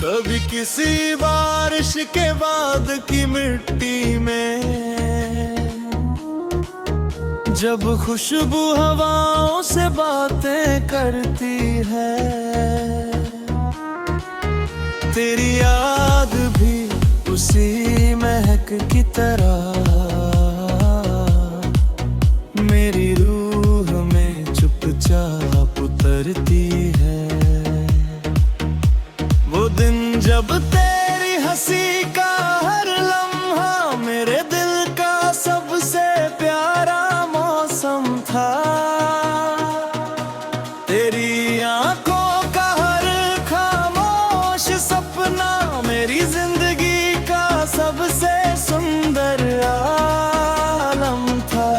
कभी किसी बारिश के बाद की मिट्टी में जब खुशबू हवाओं से बातें करती है, तेरी याद भी उसी महक की तरह मेरी रूह में चुपचाप उतरती है। वो दिन जब तेरी हंसी का हर लम्हा मेरे दिल का सबसे प्यारा मौसम था। तेरी आंखों का हर खामोश सपना मेरी जिंदगी का सबसे सुंदर आलम था।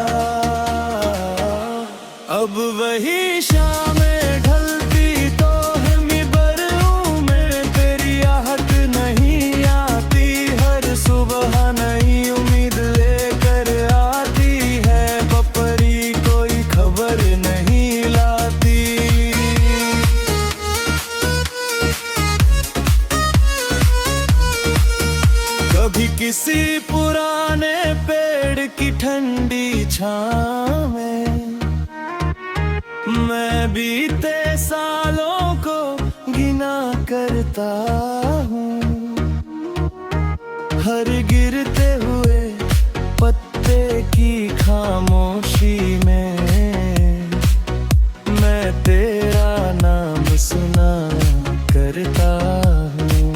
अब वही शामें ढलती तो हिमी बरसों में तेरी आहट नहीं आती, हर सुबह नई उम्मीद लेकर आती है, बपरी कोई खबर नहीं लाती। कभी किसी पुराने पेड़ की ठंडी छांव में मैं बीते सालों को गिना करता हूँ, हर गिरते हुए पत्ते की खामोशी में मैं तेरा नाम सुना करता हूँ।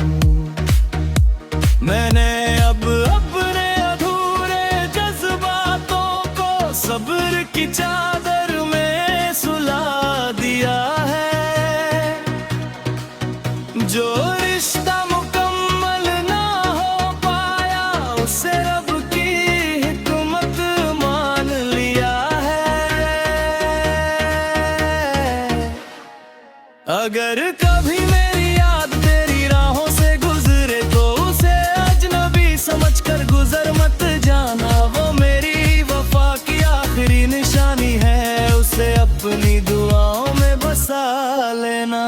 मैंने अब अपने अधूरे जज्बातों को सब्र की चादर में सुला दिया है। जो रिश्ता मुकम्मल ना हो पाया उसे रब की हिकमत मान लिया है। अगर कभी मेरी याद तेरी राहों से गुजरे तो उसे अजनबी समझकर गुजर मत जाना, वो मेरी वफा की आखिरी निशानी है, उसे अपनी दुआओं में बसा लेना।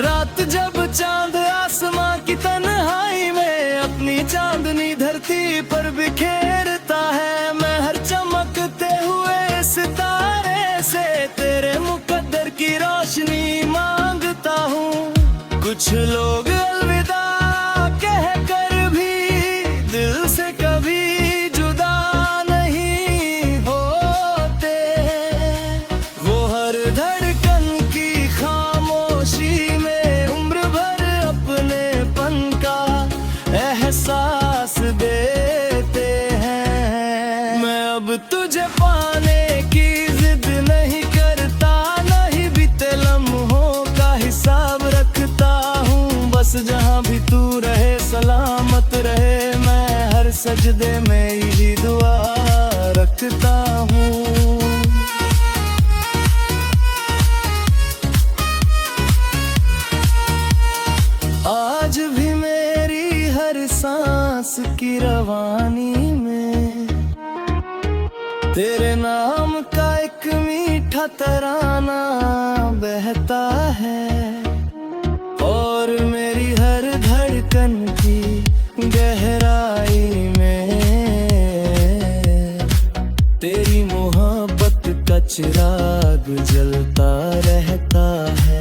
रात जब चांद आसमां की तन्हाई में अपनी चांदनी धरती पर बिखेरता है, मैं हर चमकते हुए सितारे से तेरे मुकद्दर की रोशनी मांगता हूँ। कुछ लोग अलविदा कह कर भी दिल से कभी जुदा नहीं होते, वो हर धड़कन की खामोशी में उम्र भर अपनेपन का एहसास देते हैं। मैं अब तुझे पाने की जिद नहीं करता, नहीं बीते लम्हों का हिसाब रखता हूँ, बस जहाँ भी तू रहे सलामत रहे, मैं हर सजदे में यही दुआ रखता हूँ। आज भी मेरी हर सांस की रवानी में तेरे नाम का एक मीठा तराना बहता है, और मेरी हर धड़कन की गहराई में तेरी मोहब्बत का चिराग जलता रहता है।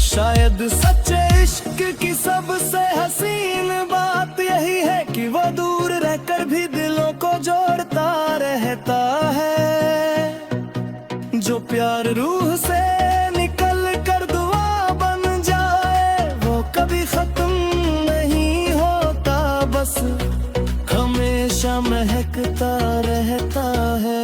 शायद सच्चे इश्क की सबसे हसीन बात यही है कि वो दूर रहकर भी दिलों को जोड़ता रहता है। जो प्यार रूह से निकल कर दुआ बन जाए वो कभी खत्म नहीं होता, बस हमेशा महकता रहता है।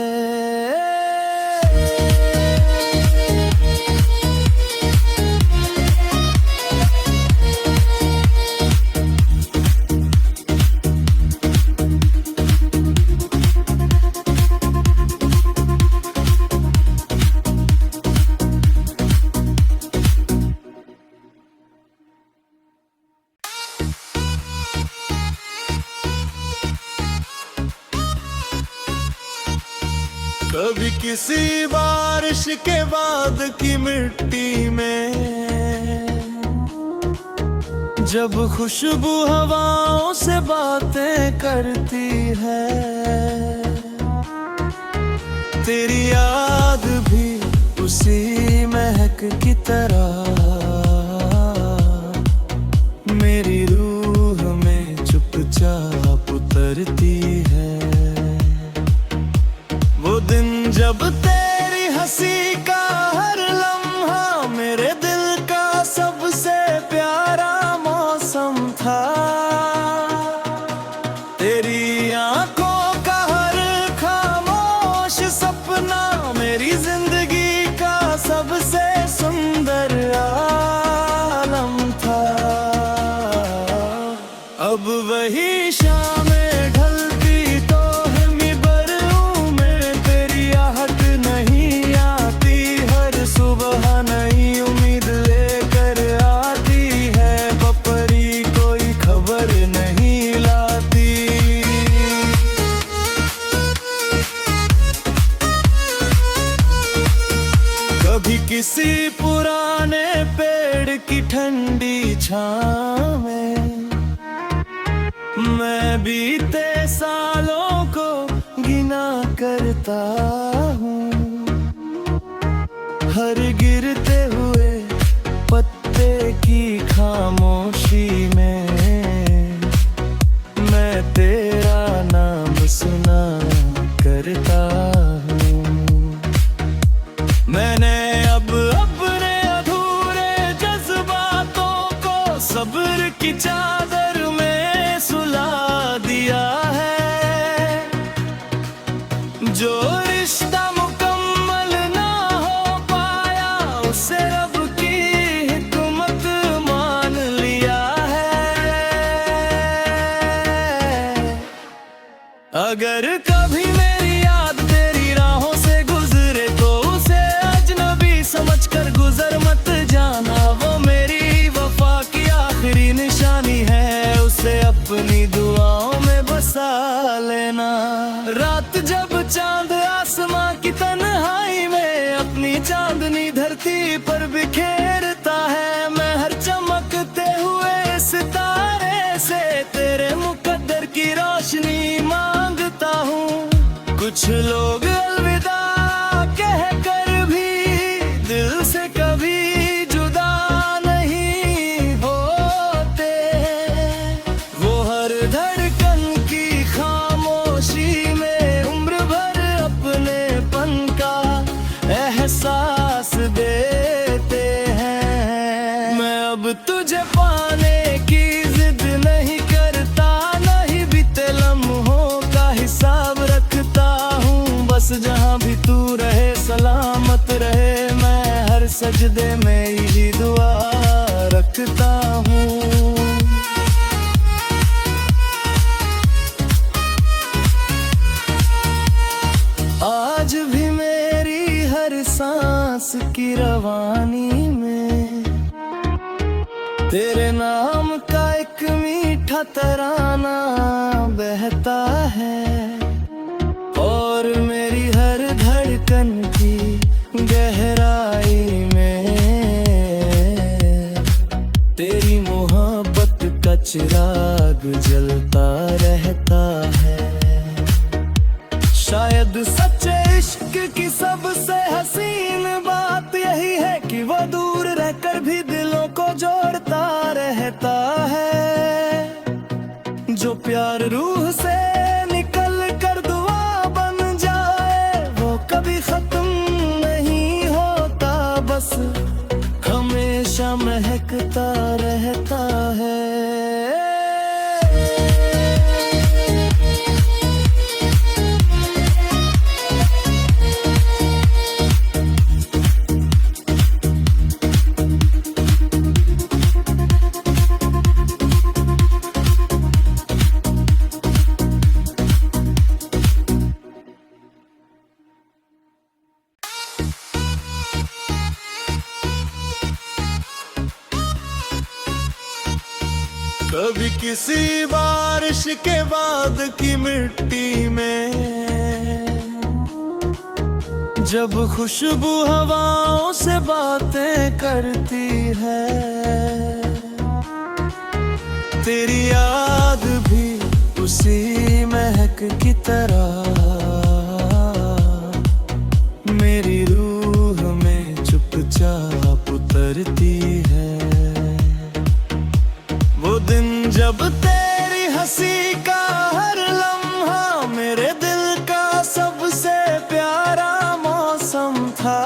कभी किसी बारिश के बाद की मिट्टी में जब खुशबू हवाओं से बातें करती है, तेरी याद भी उसी महक की तरह मेरी रूह में चुपचाप उतरती है। वो दिन जब तेरी हंसी का हर लम्हा मेरे दिल का सबसे प्यारा मौसम था। तेरी आंखों का हर खामोश सपना मेरी जिंदगी का सबसे सुंदर आलम था। अब वही शामें ढलती तो हमी बरऊं में तेरी आहट नहीं आती। हर सुबह नई उम्मीद लेकर आती है, बपरी कोई खबर नहीं लाती। कभी किसी पुराने पेड़ की ठंडी छांव में मैं बीते सालों को गिना करता हूँ। हर गिरते हुए पत्ते की खामोशी में मैं तेरा नाम सुना करता हूँ। मैंने अब अपने अधूरे जज्बातों को सब्र की चादर में सुला दिया है। जो रिश्ता मुकम्मल ना हो पाया उसे रब की हिकमत मान लिया है। अगर कभी मेरी याद तेरी राहों से गुजरे तो उसे अजनबी समझकर गुजर मत जाना। वो मेरी वफा की आखिरी निशानी है, उसे अपनी दुआओं में बसा लेना। रात जब चांद आसमां की तन्हाई में अपनी चांदनी धरती पर बिखेरता है, मैं हर चमकते हुए सितारे से तेरे मुकद्दर की रोशनी मांगता हूँ। कुछ लोग अलविदा कह कर भी दिल से कभी जुदा नहीं होते। वो हर धड़कन की खामोशी में उम्र भर अपनेपन का एहसास देते हैं। मैं अब तुझे पाने की जिद नहीं करता, नहीं बीते लम्हों का हिसाब रखता हूँ। बस जहाँ भी तू रहे सलामत रहे, मैं हर सजदे में यही दुआ रखता हूँ। आज भी मेरी हर सांस की रवानी में तेरे नाम का एक मीठा तराना बहता है। और मेरी हर धड़कन की गहराई में तेरी मोहब्बत का चिराग जलता रहता है। शायद सच्चे इश्क की सबसे हसीन बात यही है कि वो दूर रहकर भी दिलों को जोड़ता रहता है। जो प्यार रूह से निकल कर दुआ बन जाए वो कभी खत्म नहीं होता, बस हमेशा महकता रहता है। कभी किसी बारिश के बाद की मिट्टी में जब खुशबू हवाओं से बातें करती है, तेरी याद भी उसी महक की तरह मेरी रूह में चुपचाप उतरती है। वो दिन जब तेरी हंसी का हर लम्हा मेरे दिल का सबसे प्यारा मौसम था।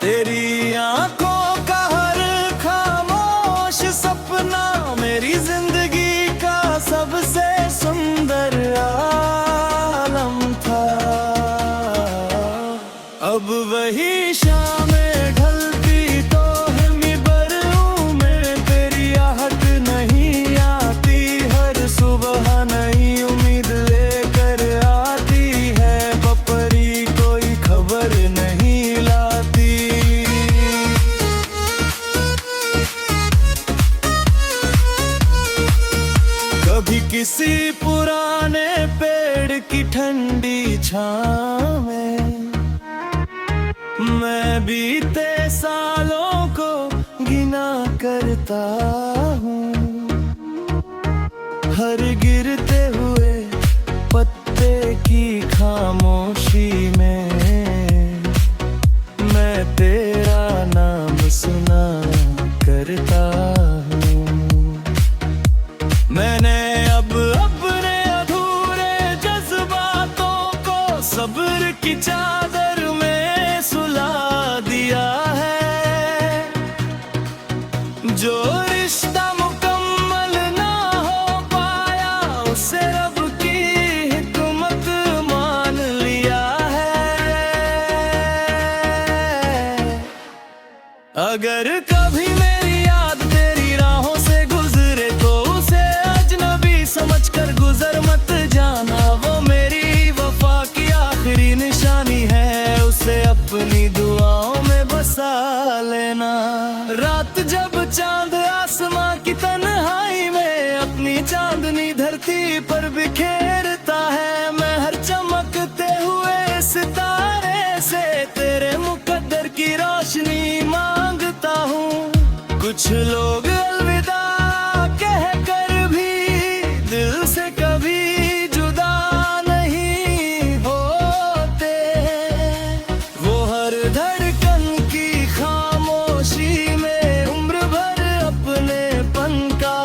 तेरी आंखों का हर खामोश सपना मेरी जिंदगी का सबसे सुंदर आलम था। अब वही शामें ढलती तो हिमी बरूं में तेरी आहट नहीं आती। हर सुबह नई उम्मीद लेकर आती है, बपरी कोई खबर नहीं लाती। कभी किसी पुराने पेड़ की ठंडी छांव में मैं बीते सालों को गिना करता हूँ। हर गिरते हुए पत्ते की खामोशी में मैं तेरा नाम सुना करता हूँ। मैंने अब अपने अधूरे जज्बातों को सब्र की चादर में सुला दिया है। जो रिश्ता मुकम्मल ना हो पाया उसे रब की हिकमत मान लिया है। अगर कभी मेरी याद तेरी राहों से गुजरे तो उसे अजनबी समझकर गुजर मत जाना। वो मेरी वफा की आखिरी निशानी है, उसे अपनी दुआओं में बसा लेना। रात जब चांद आसमां की तन्हाई में अपनी चांदनी धरती पर बिखेरता है, मैं हर चमकते हुए सितारे से तेरे मुकद्दर की रोशनी मांगता हूँ। कुछ लोग अलविदा कह कर भी दिल से कभी जुदा नहीं होते। वो हर धड़कन की खामोशी में उम्र भर अपनेपन का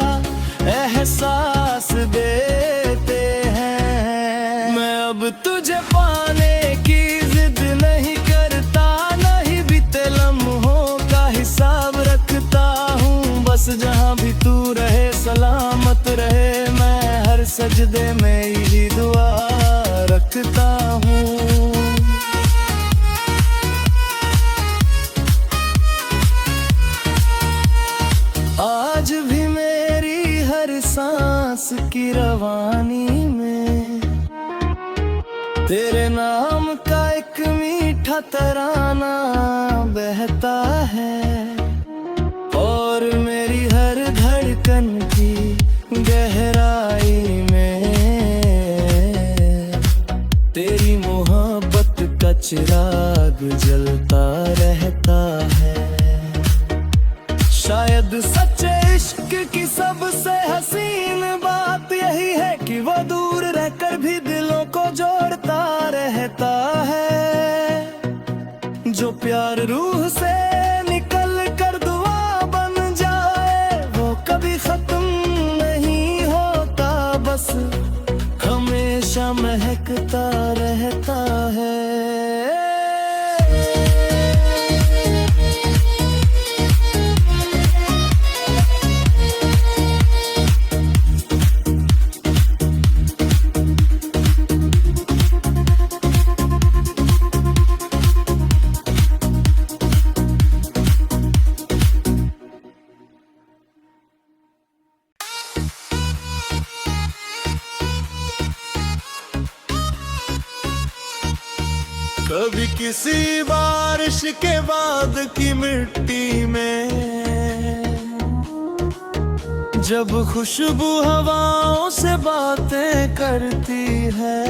एहसास देते हैं। मैं अब तुझे पाने की जिद नहीं करता, नहीं बीते लम्हों का हिसाब रखता हूँ। बस जहाँ भी तू रहे सलामत रहे, मैं हर सजदे में यही दुआ रखता हूँ। आज भी मेरी हर सांस की रवानी में तेरे नाम का एक मीठा तराना बहता है। और मेरी हर धड़कन की गहराई में तेरी मोहब्बत का चिराग जलता रहता है। शायद सच्चे इश्क की सबसे हसीन बात यही है कि वो दूर रहकर भी दिलों को जोड़ता रहता है। जो प्यार रूह से निकल कर दुआ बन जाए वो कभी खत्म नहीं होता, बस हमेशा महकता रहता है। कभी किसी बारिश के बाद की मिट्टी में जब खुशबू हवाओं से बातें करती है,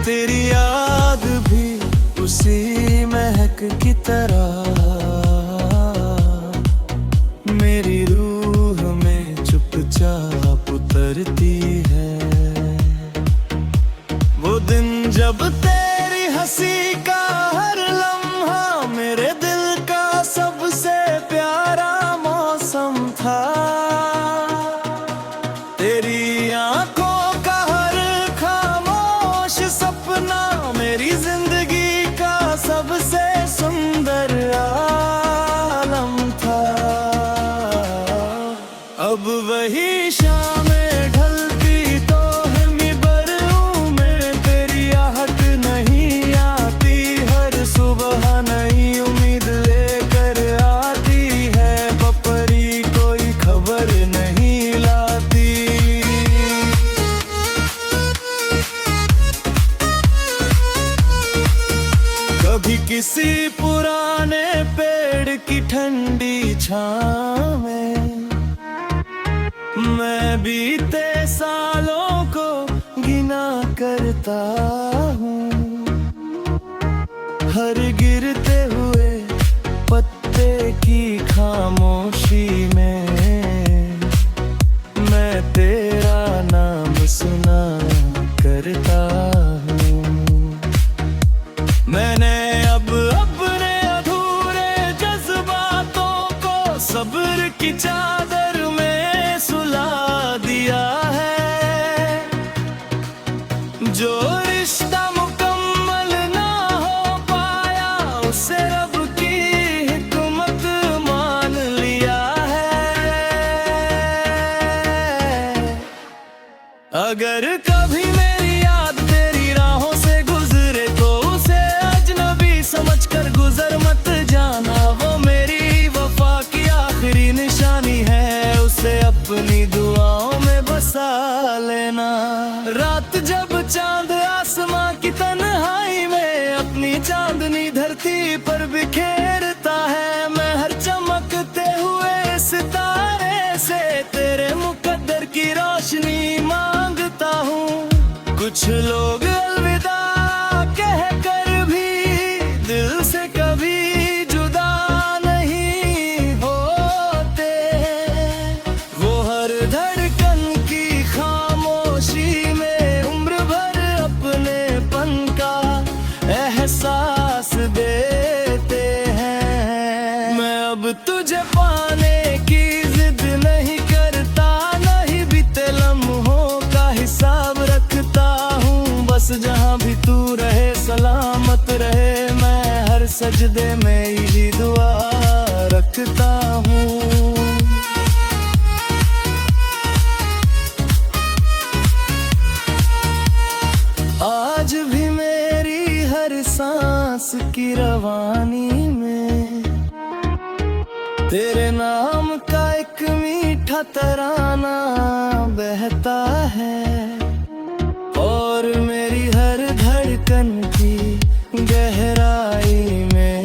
तेरी याद भी उसी महक की तरह जब तेरी हंसी का हर लम्हा मेरे दिल का सबसे प्यारा मौसम था। तेरी आंखों का हर खामोश सपना मेरी जिंदगी का सबसे सुंदर आलम था। अब वही शामें ढलती तो हिमी बरूं में तेरी आहट नहीं आती। हर सुबह नई उम्मीद लेकर आती है, बपरी कोई खबर नहीं लाती। कभी किसी पुराने पेड़ की ठंडी छांव में मैं बीते सालों को गिना करता हूँ। हर गिरते हुए पत्ते की खामोशी में मैं तेरा नाम सुना करता हूँ। मैंने अब अपने अधूरे जज्बातों को सब्र की चादर में सुला दिया है। जो रिश्ता मुकम्मल ना हो पाया उसे रब की हिकमत मान लिया है। अगर कभी मेरी याद तेरी राहों से गुजरे तो उसे अजनबी समझकर गुजर मत जाना। वो मेरी वफा की आखिरी निशानी है, उसे अपनी दुआओं में बसा लेना। रात जब चांद आसमां की तन्हाई में अपनी चांदनी धरती पर बिखेरता है, मैं हर चमकते हुए सितारे से तेरे मुकद्दर की रोशनी मांगता हूँ। कुछ लोग अलविदा कह कर भी दिल से कभी जुदा नहीं होते। वो हर धड़कन की खामोशी में उम्र भर अपनेपन का एहसास देते हैं। मैं अब तुझे पाने की जिद नहीं करता, नहीं बीते लम्हों का हिसाब रखता हूँ। बस जहाँ भी तू रहे सलामत रहे, मैं हर सजदे में यही दुआ रखता हूँ। आज भी मेरी हर सांस की रवानी में तेरे नाम का एक मीठा तराना बहता है। और मेरी हर धड़कन की गहराई में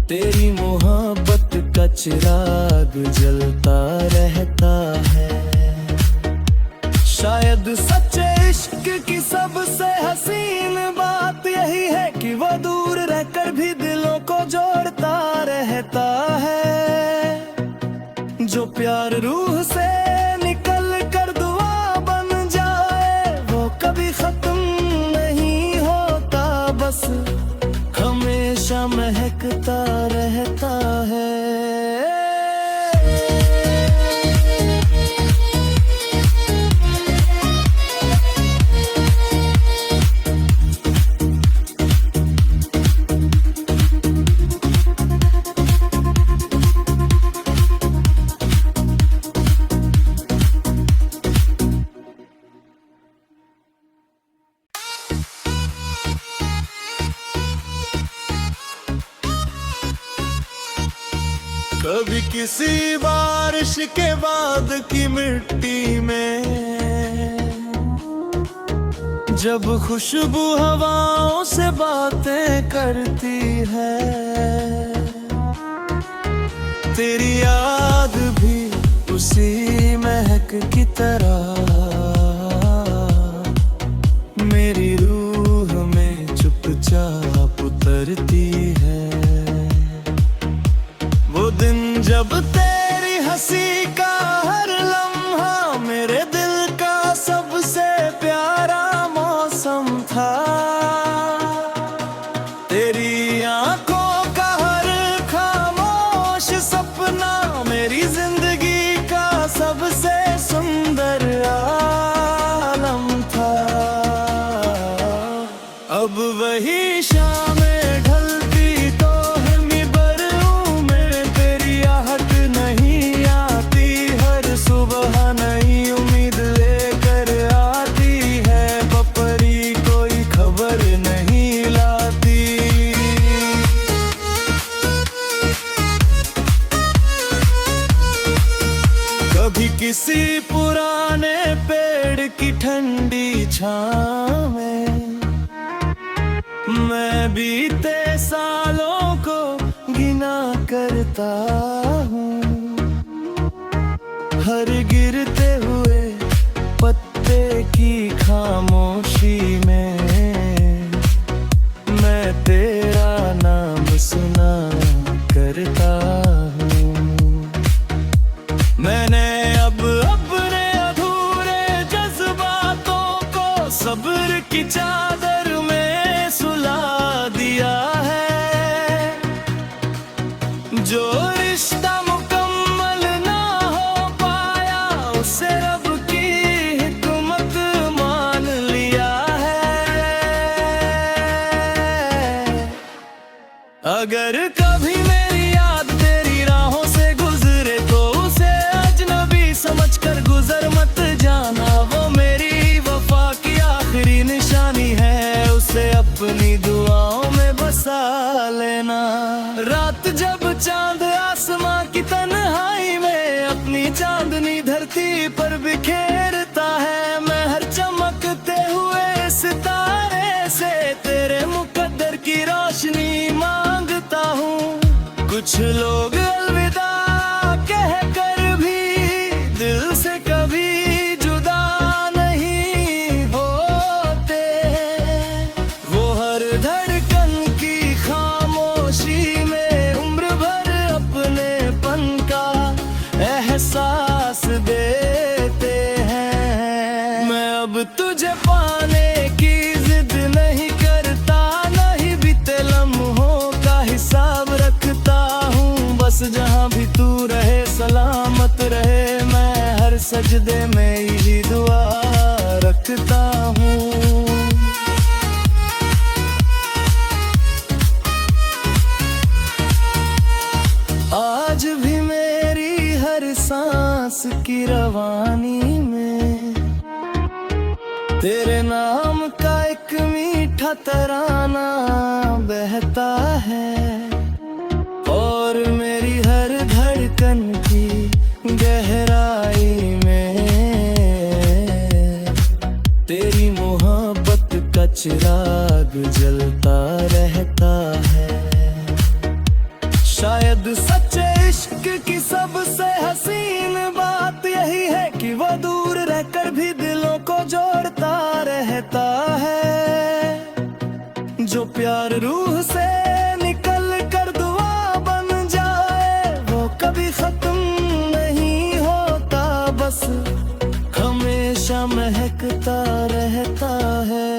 तेरी मोहब्बत का चिराग जलता रहता है। शायद सच्चे इश्क की सबसे हसीन बात यही है कि वो दूर रहकर भी दिलों को जोड़ता रहता है। जो प्यार रूह से निकल कर दुआ बन जाए वो कभी खत्म नहीं होता, बस हमेशा महकता रहता है। कभी किसी बारिश के बाद की मिट्टी में जब खुशबू हवाओं से बातें करती है, तेरी याद भी उसी महक की तरह मेरी रूह में चुपचाप उतरती है। वो दिन जब तेरी हंसी का हर लम्हा मेरे दिल का सबसे प्यारा ठंडी छाँव में, मैं बीते सालों को गिना करता हूँ। हर गिरते हुए पत्ते की खामोशी में मैं तेरा नाम सुना करता हूँ। मैंने अब अपने अधूरे जज्बातों को सब्र की चादर में सुला दिया है। जो रिश्ता मुकम्मल ना हो पाया उसे रब की हिकमत मान लिया है। अगर कभी मेरी याद तेरी राहों से गुजरे तो उसे अजनबी समझकर गुजर मत जाना। वो मेरी वफा की आखिरी निशानी है, उसे अपनी दुआओं में बसा लेना। रात जब चांद आसमां की तन्हाई में अपनी चांदनी धरती पर बिखेरता है, मैं हर चमकते हुए सितारे से तेरे मुकद्दर की रोशनी मांगता हूँ। कुछ लोग अलविदा कह कर भी दिल से कभी जुदा नहीं होते। वो हर धड़कन की खामोशी में उम्र भर अपनेपन का एहसास देते हैं। मैं अब तुझे पाने की जिद नहीं करता, नहीं बीते लम्हों का हिसाब रखता हूँ। बस जहाँ भी तू रहे सलामत रहे, मैं हर सजदे में यही दुआ रखता हूँ। आज भी मेरी हर सांस की रवानी में तेरे नाम का एक मीठा तराना बहता है। और मेरी हर धड़कन की गहराई में तेरी मोहब्बत का चिराग जलता रहता है। शायद सच्चे इश्क की सबसे हसीन बात यही है कि वो दूर रहकर भी दिलों को जोड़ता रहता है। जो प्यार रूह से निकल कर दुआ बन जाए वो कभी खत्म नहीं होता, बस हमेशा महकता रहता है।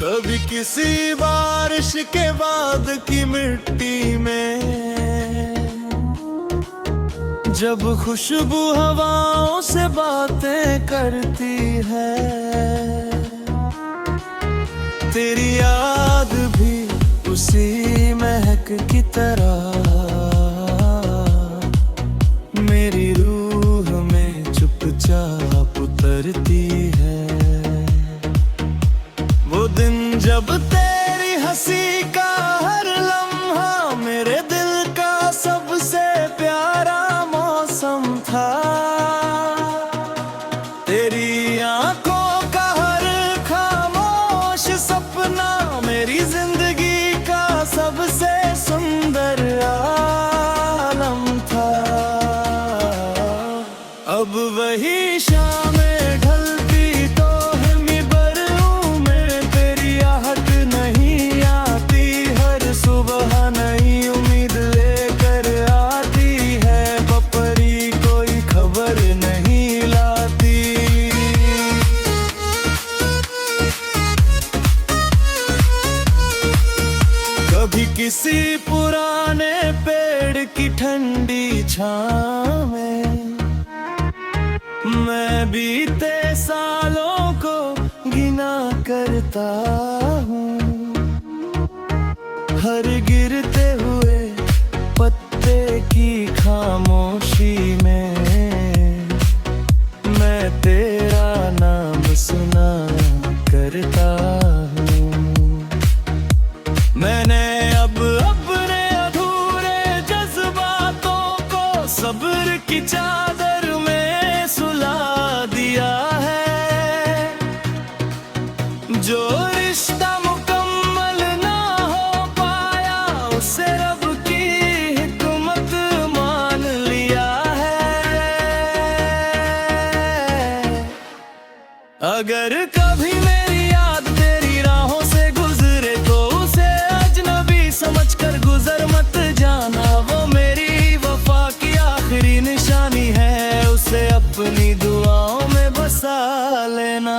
कभी किसी बारिश के बाद की मिट्टी में जब खुशबू हवाओं से बातें करती है, तेरी याद भी उसी महक की तरह मेरी रूह में चुपचाप उतरती है। वो दिन जब तेरी हंसी का हर लम्हा मेरे दिल का सबसे प्यारा मौसम था। तेरी आंखों का हर खामोश सपना मेरी जिंदगी का सबसे सुंदर आलम था। अब वही शाम ढलती तो सुबह नई उम्मीद लेकर आती है, पपरी कोई खबर नहीं लाती। कभी किसी पुराने पेड़ की ठंडी छाँव में मैं बीते सालों को गिना करता हूँ। हर गिरते हुए पत्ते की खामोशी में मैं तेरा नाम सुना करता हूँ। मैंने अब अपने अधूरे जज्बातों को सब्र की चादर में सुला दिया है। जो रिश्ता मुकम्मल ना हो पाया उसे रब की हिकमत मान लिया है। अगर कभी मेरी याद तेरी राहों से गुजरे तो उसे अजनबी समझकर गुजर मत जाना। वो मेरी वफा की आखिरी निशानी है, उसे अपनी दुआओं में बसा लेना।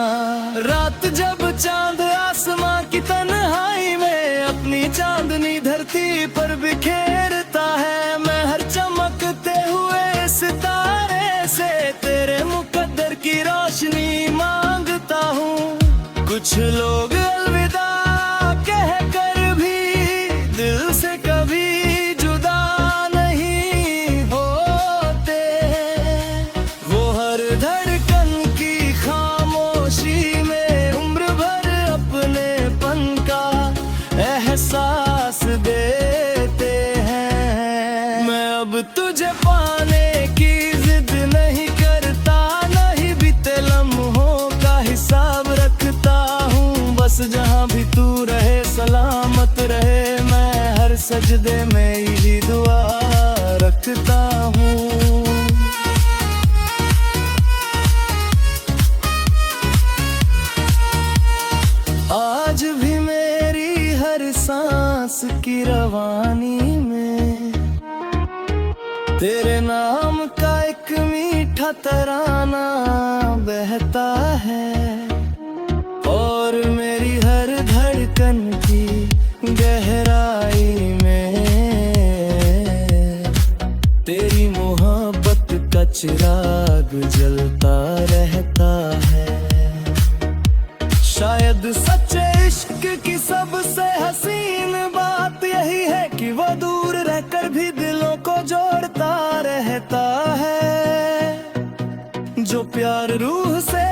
रात जब चांद आसमां की तन्हाई में अपनी चांदनी धरती पर बिखेरता है, मैं हर चमकते हुए सितारे से तेरे मुकद्दर की रोशनी मांगता हूँ। कुछ लोग अलविदा कह कर भी दिल से कभी जुदा नहीं होते। वो हर धड़कन की खामोशी में उम्र भर अपनेपन का एहसास देते हैं। मैं अब तुझे पाने की जिद नहीं करता, नहीं बीते लम्हों का हिसाब रखता हूँ। बस जहाँ भी तू रहे सलामत रहे, मैं हर सजदे में यही दुआ रखता हूँ। आज भी मेरी हर सांस की रवानी में तेरे नाम का एक मीठा तराना बहता है। और मेरी हर धड़कन की गहराई में तेरी मोहब्बत का चिराग जलता रहता है। शायद सच्चे इश्क की सबसे हसीन बात यही है कि वो दूर रहकर भी दिलों को जोड़ता रहता है। जो प्यार रूह से